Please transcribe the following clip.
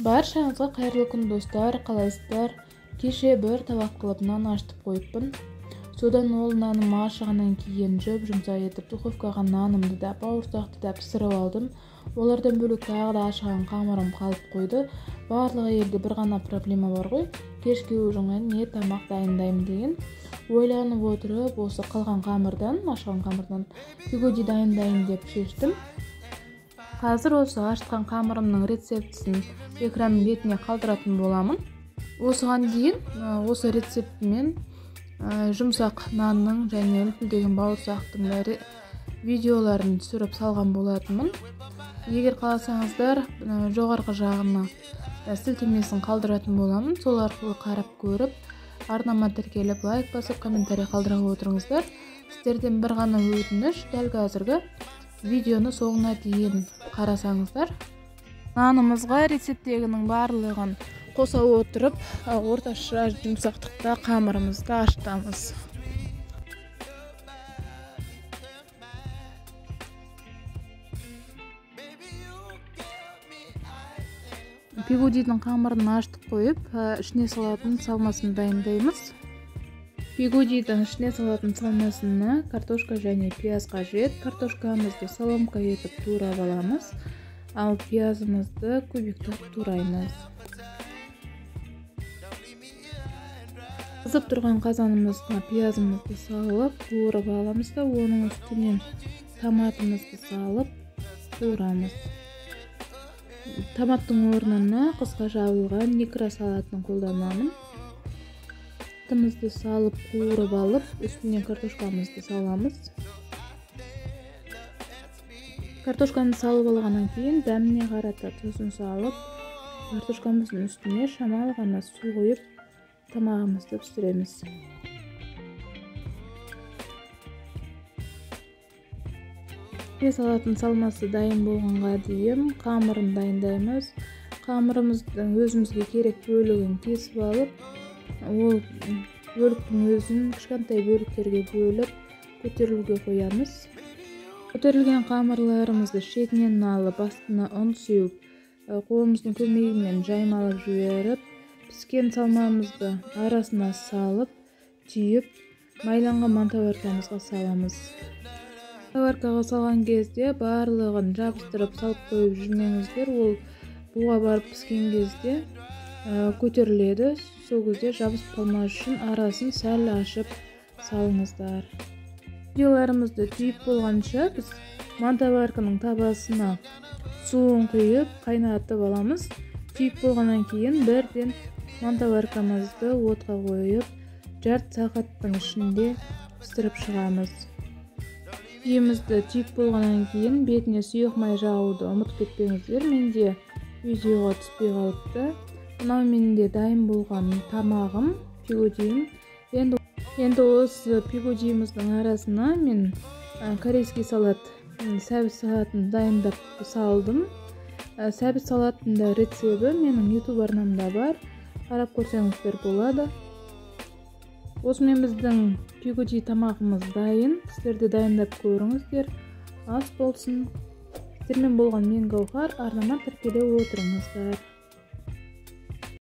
Баршаңызға қайырлы күн достар, қалайсыздар? Кеше бір табақ қылып нан ашытып қойыппын. Содан ол наным ашығаннан кейін жұмсақ етіп духовкаға нанымды да бауырсақты да пісіріп алдым. Олардан бөлек тағы да ашыған қамырым қалып қойды. Барлық елде бір ғана проблема бар ғой, кешке ужинға не тамақ дайындаймын деген. Ойланып отырып, осы қалған қамырдан, ашыған қамырдан пигоди дайындайын деп шештім. Қазір осы ашытқан қамырымның рецептісін экранның бетіне қалдыратын боламын. Осыған дейін осы рецептімен жұмсақ нанның және үлпілдеген бауырсақтың видеоларын түсіріп салған болатынмын. Егер қаласаңыздар, жоғарғы жағына сілтемесін қалдыратын боламын. Сол арқылы қарап көріп, арнама тіркеліп, лайк басып, комментарий қалдыра отырыңыздар. Сіздерден бір ғана өтініш, дәл қазіргі видеоны соңына дейін қарасаңыздар. Нанымызға рецептегінің барлығын қоса отырып, орташа жұмсақтықта қамырымызды ашытамыз. Пигодидің қамырын ашытып қойып, ішіне салатын салмасын дайындаймыз. Пигодидің ішіне салатын салмасына картошка және пияз қажет. Картошкамызды соломка етіп турап аламыз, ал пиязымызды кубиктап тураймыз. Қызып тұрған қазанымызға пиязымызды салып, туырып аламыз да, оның үстінен томатымызды салып туырамыз. Томаттың орнына қысқа жабылған некра салатын қолданамын. Тымызды салып, қуырып алып, үстінен картошкамызды саламыз. Картошканы салып алғаннан кейін дәміне қарата тұзын салып, картошкамыздың үстіне шамалы ғана су құйып, тамағымызды пісіреміз. Салатын салмасы дайын болғанға дейін қамырын дайындаймыз. Қамырымыздың өзімізге керек бөлігін кесіп алып, ол бөліктің өзін кішкентай бөліктерге бөліп көтерілуге қоямыз. Көтерілген қамырларымызды шетінен алып, астына ұн сеуіп, қолымыздың көмегімен жаймалап жіберіп, піскен салмамызды арасына салып, түйіп, майланған мантаваркамызға саламыз. Мантаваркаға салған кезде барлығын жабыстырып салып қойып жүрмеңіздер, ол буға барып піскен кезде көтеріледі. Сол кезде жабысып қалмас үшін арасын сәл ашып салыңыздар. Видеоларымызды түйіп болғанша біз мантаварканың табасына суын құйып қайнатып аламыз. Түйіп болғаннан кейін бірден мантаваркамызды отқа қойып, жарты сағаттың ішінде пісіріп шығамыз. Үйімізді түйіп болғаннан кейін бетіне сұйық май жағуды ұмытып кетпеңіздер. Менде видеоға түспей қалыпты. Мынау менде дайын болған тамағым, пигодиім. Енді осы пигодиіміздің арасына мен корейский салат, сәбіз салатын дайындап салдым. Сәбіз салаттың рецебі менің YouTube арнамда бар. Қарап көрсеңіздер болады. Осымен біздің пигоди тамағымыз дайын. Сіздер де дайындап көріңіздер. Ас болсын. Сіздермен болған мен Гаухар, арнама тіркеле отырыңыздар.